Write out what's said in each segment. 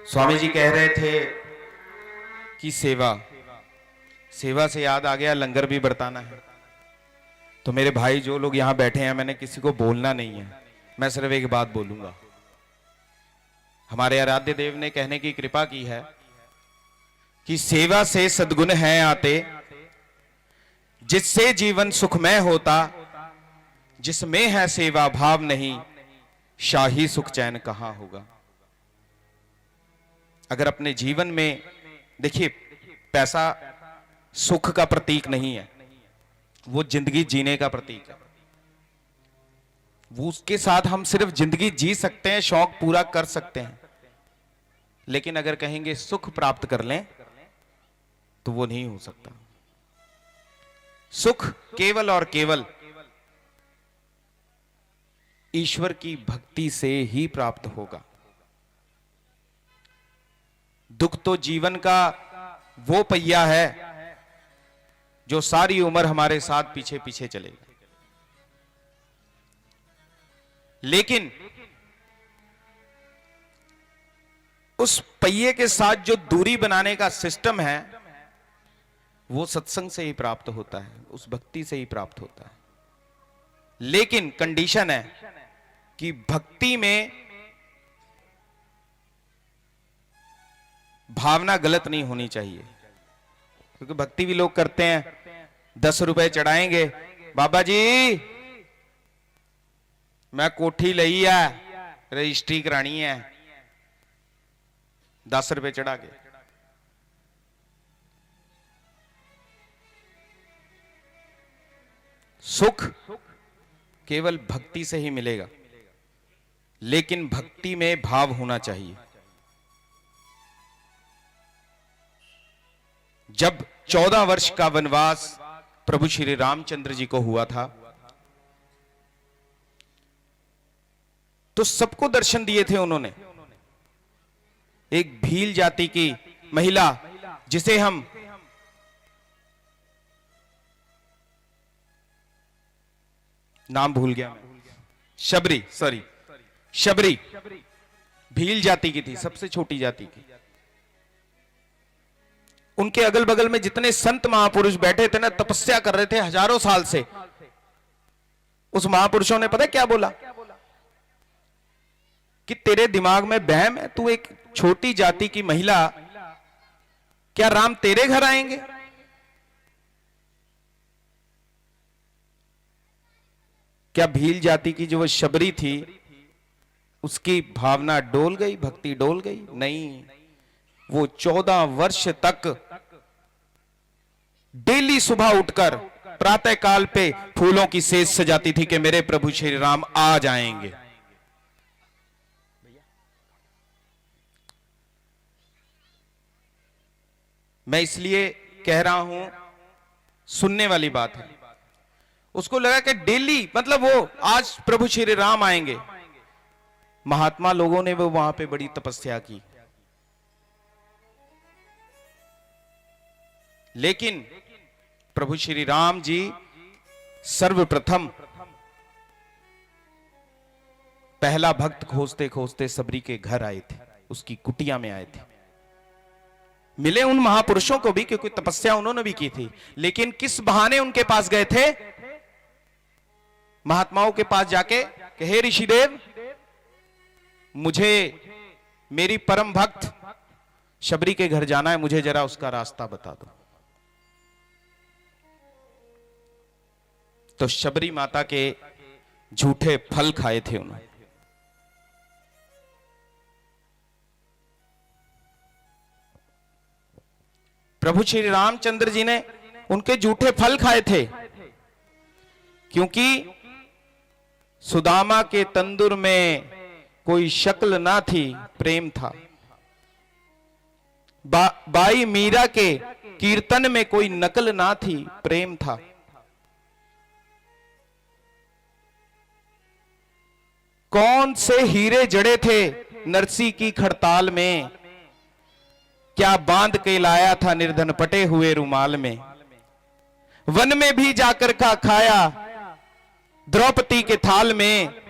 स्वामी जी कह रहे थे कि सेवा सेवा से याद आ गया, लंगर भी बरताना है। तो मेरे भाई जो लोग यहां बैठे हैं, मैंने किसी को बोलना नहीं है, मैं सिर्फ एक बात बोलूंगा। हमारे आराध्य देव ने कहने की कृपा की है कि सेवा से सद्गुण हैं आते, जिससे जीवन सुखमय होता, जिसमें है सेवा भाव नहीं, शाही सुख चैन कहां होगा। अगर अपने जीवन में देखिए, पैसा सुख का प्रतीक नहीं है, वो जिंदगी जीने का प्रतीक है। वो उसके साथ हम सिर्फ जिंदगी जी सकते हैं, शौक पूरा कर सकते हैं, लेकिन अगर कहेंगे सुख प्राप्त कर लें तो वो नहीं हो सकता। सुख केवल और केवल ईश्वर की भक्ति से ही प्राप्त होगा। दुख तो जीवन का वो पहिया है जो सारी उम्र हमारे साथ पीछे पीछे चलेगा, लेकिन उस पहिए के साथ जो दूरी बनाने का सिस्टम है, वो सत्संग से ही प्राप्त होता है, उस भक्ति से ही प्राप्त होता है। लेकिन कंडीशन है कि भक्ति में भावना गलत नहीं होनी चाहिए। क्योंकि भक्ति भी लोग करते हैं, 10 रुपए चढ़ाएंगे, बाबा जी मैं कोठी लई है, रजिस्ट्री करानी है, 10 रुपए चढ़ा के। सुख केवल भक्ति से ही मिलेगा, लेकिन भक्ति में भाव होना चाहिए। जब 14 वर्ष का वनवास प्रभु श्री रामचंद्र जी को हुआ था, तो सबको दर्शन दिए थे उन्होंने। एक भील जाति की महिला, जिसे हम नाम भूल गया, शबरी भील जाति की थी, सबसे छोटी जाति की। उनके अगल बगल में जितने संत महापुरुष बैठे थे ना, तपस्या कर रहे थे हजारों साल से। उस महापुरुषों ने पता क्या बोला कि तेरे दिमाग में वहम है, तू एक छोटी जाति की महिला, क्या राम तेरे घर आएंगे? क्या भील जाति की जो वो शबरी थी, उसकी भावना डोल गई, भक्ति डोल गई? नहीं, वो 14 वर्ष तक डेली सुबह उठकर प्रातः काल पे फूलों की सेज सजाती थी कि मेरे प्रभु श्री राम आ जाएंगे। मैं इसलिए कह रहा हूं, सुनने वाली बात है। उसको लगा कि डेली, मतलब वो आज प्रभु श्री राम आएंगे। महात्मा लोगों ने वो वहां पे बड़ी तपस्या की, लेकिन प्रभु श्री राम जी सर्वप्रथम पहला भक्त खोजते खोजते सबरी के घर आए थे, उसकी कुटिया में आए थे। मिले उन महापुरुषों को भी, क्योंकि तपस्या उन्होंने भी की थी, लेकिन किस बहाने उनके पास गए थे? महात्माओं के पास जाके कि हे ऋषिदेव, मुझे मेरी परम भक्त शबरी के घर जाना है, मुझे जरा उसका रास्ता बता दो। तो शबरी माता के झूठे फल खाए थे उन्होंने। प्रभु श्री रामचंद्र जी ने उनके झूठे फल खाए थे, क्योंकि सुदामा के तंदुर में कोई शक्ल ना थी, प्रेम था। बाई मीरा के कीर्तन में कोई नकल ना थी, प्रेम था। कौन से हीरे जड़े थे नरसी की खड़ताल में, क्या बांध के लाया था निर्धन पटे हुए रुमाल में। वन में भी जाकर का खाया द्रौपदी के थाल में,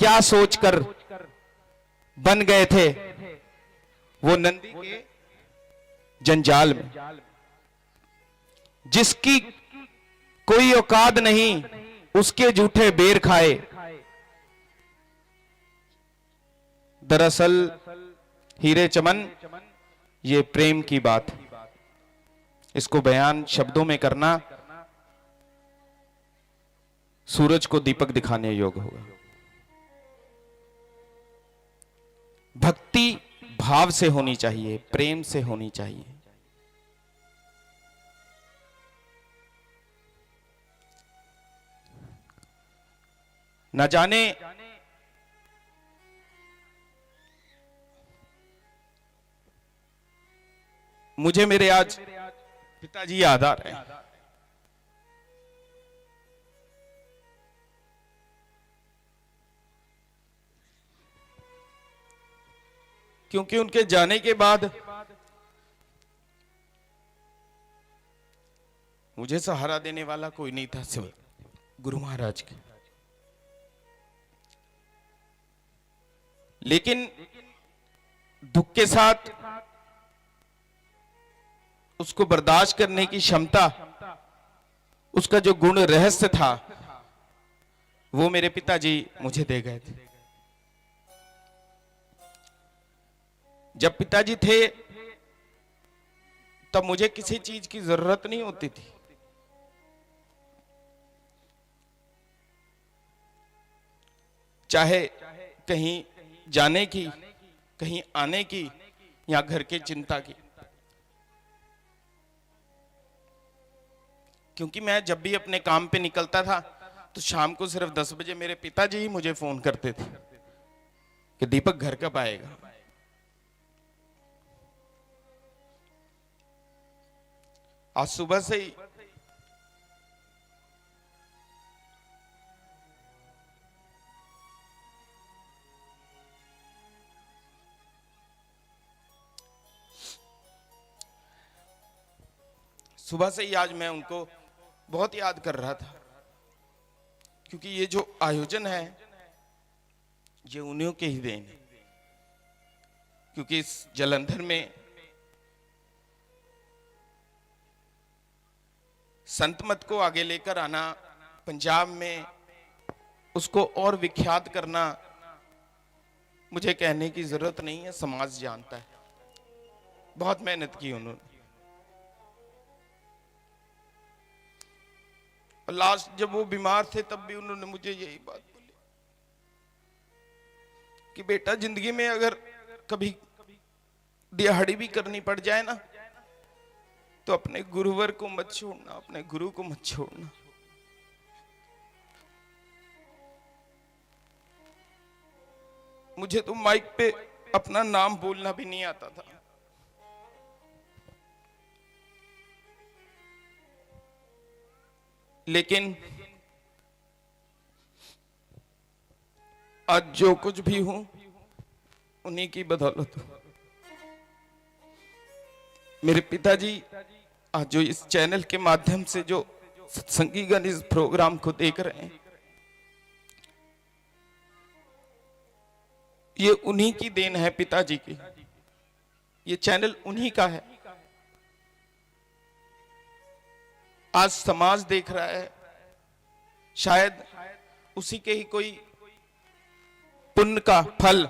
क्या सोचकर बन गए थे वो नंदी के जंजाल में, जिसकी कोई औकात नहीं उसके झूठे बेर खाए। दरअसल हीरे चमन ये प्रेम की बात है, इसको बयान शब्दों में करना सूरज को दीपक दिखाने योग्य होगा। भक्ति भाव से होनी चाहिए, प्रेम से होनी चाहिए। न जाने मुझे मेरे आज पिताजी याद आ रहे हैं, क्योंकि उनके जाने के बाद मुझे सहारा देने वाला कोई नहीं था सिवाय गुरु महाराज के। लेकिन दुख के साथ उसको बर्दाश्त करने की क्षमता, उसका जो गुण रहस्य था, वो मेरे पिताजी मुझे दे गए थे। जब पिताजी थे तब मुझे किसी चीज की जरूरत नहीं होती थी। चाहे कहीं जाने की, कहीं आने की, या घर के चिंता की। क्योंकि मैं जब भी अपने काम पे निकलता था तो शाम को सिर्फ 10 बजे मेरे पिताजी ही मुझे फोन करते थे कि दीपक घर कब आएगा। आज सुबह से ही आज मैं उनको बहुत याद कर रहा था, क्योंकि ये जो आयोजन है ये उन्हीं के ही देन है। क्योंकि इस जलंधर में संत मत को आगे लेकर आना, पंजाब में उसको और विख्यात करना, मुझे कहने की जरूरत नहीं है, समाज जानता है। बहुत मेहनत की उन्होंने। लास्ट जब वो बीमार थे तब भी उन्होंने मुझे यही बात बोली कि बेटा, जिंदगी में अगर कभी दिहाड़ी भी करनी पड़ जाए ना, तो अपने गुरुवर को मत छोड़ना, अपने गुरु को मत छोड़ना। मुझे तो माइक पे अपना नाम बोलना भी नहीं आता था। लेकिन आज जो कुछ भी हूं उन्हीं की बदौलत हूं। मेरे पिताजी आज जो इस चैनल के माध्यम से जो सत्संगीगण इस प्रोग्राम को देख रहे हैं, ये उन्हीं की देन है, पिताजी की। ये चैनल उन्हीं का है। आज समाज देख रहा है, शायद उसी के ही कोई पुण्य का फल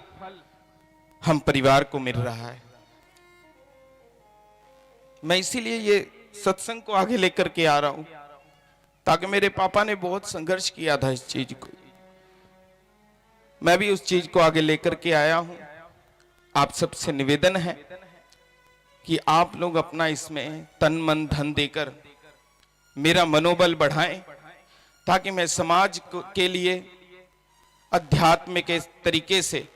हम परिवार को मिल रहा है। मैं इसीलिए ये सत्संग को आगे लेकर के आ रहा हूं, ताकि मेरे पापा ने बहुत संघर्ष किया था इस चीज को, मैं भी उस चीज को आगे लेकर के आया हूं। आप सबसे निवेदन है कि आप लोग अपना इसमें तन मन धन देकर मेरा मनोबल बढ़ाएं, ताकि मैं समाज के लिए अध्यात्म के तरीके से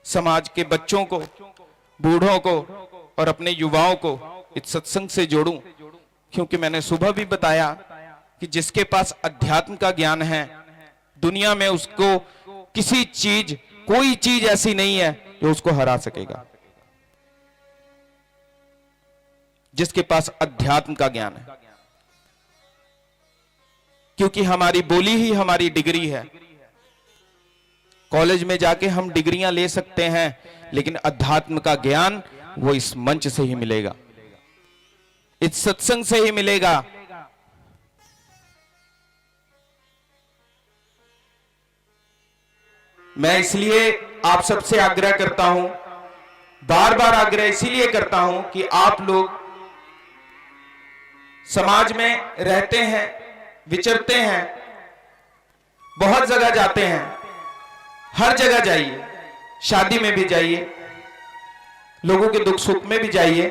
समाज के बच्चों को, बूढ़ों को और अपने युवाओं को इस सत्संग से जोड़ूं। क्योंकि मैंने सुबह भी बताया कि जिसके पास अध्यात्म का ज्ञान है, दुनिया में उसको किसी चीज, कोई चीज ऐसी नहीं है जो उसको हरा सकेगा, जिसके पास अध्यात्म का ज्ञान है। क्योंकि हमारी बोली ही हमारी डिग्री है। कॉलेज में जाके हम डिग्रियां ले सकते हैं, लेकिन अध्यात्म का ज्ञान वो इस मंच से ही मिलेगा, इस सत्संग से ही मिलेगा। मैं इसलिए आप सबसे आग्रह करता हूं, बार बार आग्रह इसीलिए करता हूं कि आप लोग समाज में रहते हैं, विचरते हैं, बहुत जगह जाते हैं, हर जगह जाइए, शादी में भी जाइए, लोगों के दुख सुख में भी जाइए,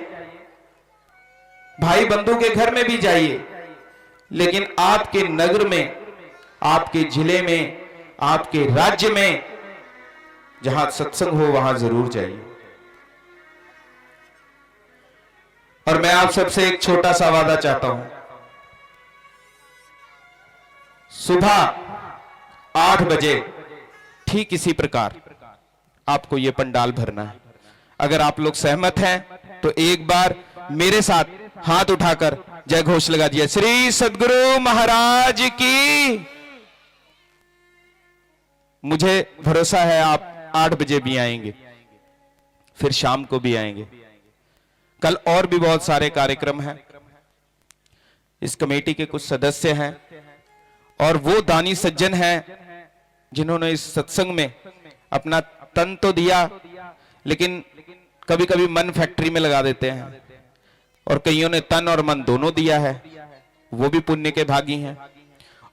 भाई बंधु के घर में भी जाइए, लेकिन आपके नगर में, आपके जिले में, आपके राज्य में जहां सत्संग हो वहां जरूर जाइए। और मैं आप सबसे एक छोटा सा वादा चाहता हूं, सुबह 8 बजे ठीक इसी प्रकार आपको यह पंडाल भरना है। अगर आप लोग सहमत हैं तो एक बार मेरे साथ हाथ उठाकर जय घोष लगा दिया, श्री सद्गुरु महाराज की। मुझे भरोसा है आप 8 बजे भी आएंगे, फिर शाम को भी आएंगे। कल और भी बहुत सारे कार्यक्रम हैं। इस कमेटी के कुछ सदस्य हैं और वो दानी सज्जन हैं जिन्होंने इस सत्संग में अपना तन तो दिया, लेकिन कभी कभी मन फैक्ट्री में लगा देते हैं, और कईयों ने तन और मन दोनों दिया है, वो भी पुण्य के भागी हैं।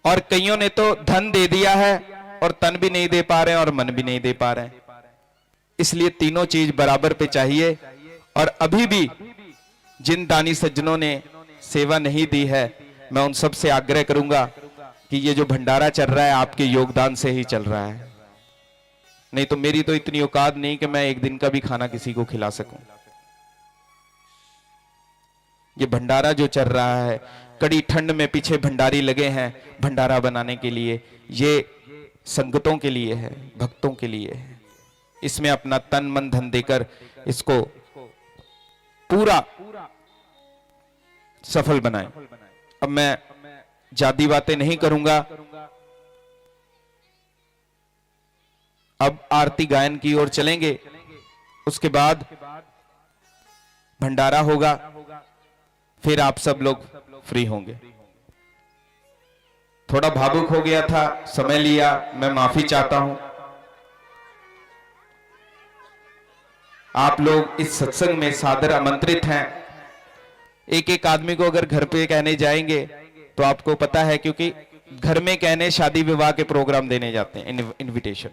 और कईयों ने तो धन दे दिया है और तन भी नहीं दे पा रहे हैं और मन भी नहीं दे पा रहे हैं। इसलिए तीनों चीज बराबर पे चाहिए। और अभी भी जिन दानी सज्जनों ने सेवा नहीं दी है, मैं उन सब से आग्रह करूंगा कि ये जो भंडारा चल रहा है आपके योगदान से ही चल रहा है, नहीं तो मेरी तो इतनी औकात नहीं कि मैं एक दिन का भी खाना किसी को खिला सकूं। ये भंडारा जो चल रहा है, कड़ी ठंड में पीछे भंडारी लगे हैं भंडारा बनाने के लिए, ये संगतों के लिए है, भक्तों के लिए है। इसमें अपना तन मन धन देकर इसको पूरा सफल बनाएं। अब मैं जादी बातें नहीं करूंगा, अब आरती गायन की ओर चलेंगे, उसके बाद भंडारा होगा, फिर आप सब लोग फ्री होंगे। थोड़ा भावुक हो गया था, समय लिया, मैं माफी चाहता हूं। आप लोग इस सत्संग में सादर आमंत्रित हैं। एक एक आदमी को अगर घर पे कहने जाएंगे तो आपको पता है, क्योंकि घर में कहने शादी विवाह के प्रोग्राम देने जाते हैं, इनविटेशन।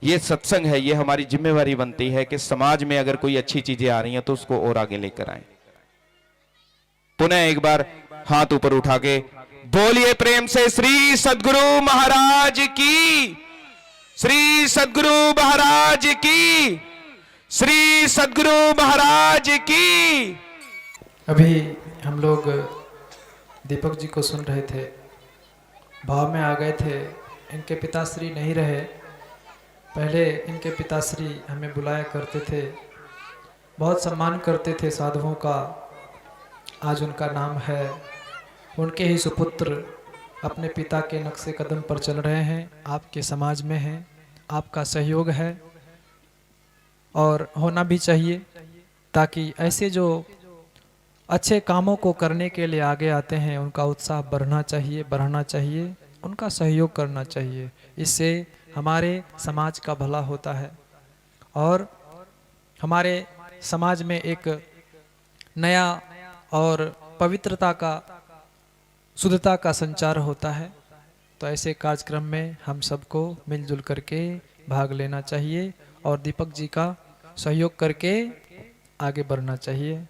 ये सत्संग है, ये हमारी जिम्मेवारी बनती है कि समाज में अगर कोई अच्छी चीजें आ रही हैं तो उसको और आगे लेकर आए। पुनः एक बार हाथ ऊपर उठा के बोलिए प्रेम से, श्री सद्गुरु महाराज की, श्री सद्गुरु महाराज की, श्री सद्गुरु महाराज की। अभी हम लोग दीपक जी को सुन रहे थे, भाव में आ गए थे। इनके पिताश्री नहीं रहे, पहले इनके पिताश्री हमें बुलाया करते थे, बहुत सम्मान करते थे साधुओं का। आज उनका नाम है, उनके ही सुपुत्र अपने पिता के नक्शे कदम पर चल रहे हैं, आपके समाज में हैं। आपका सहयोग है और होना भी चाहिए, ताकि ऐसे जो अच्छे कामों को करने के लिए आगे आते हैं उनका उत्साह बढ़ना चाहिए, उनका सहयोग करना चाहिए। इससे हमारे समाज का भला होता है और हमारे समाज में एक नया और पवित्रता का, शुद्धता का संचार होता है। तो ऐसे कार्यक्रम में हम सबको मिलजुल करके भाग लेना चाहिए और दीपक जी का सहयोग करके आगे बढ़ना चाहिए।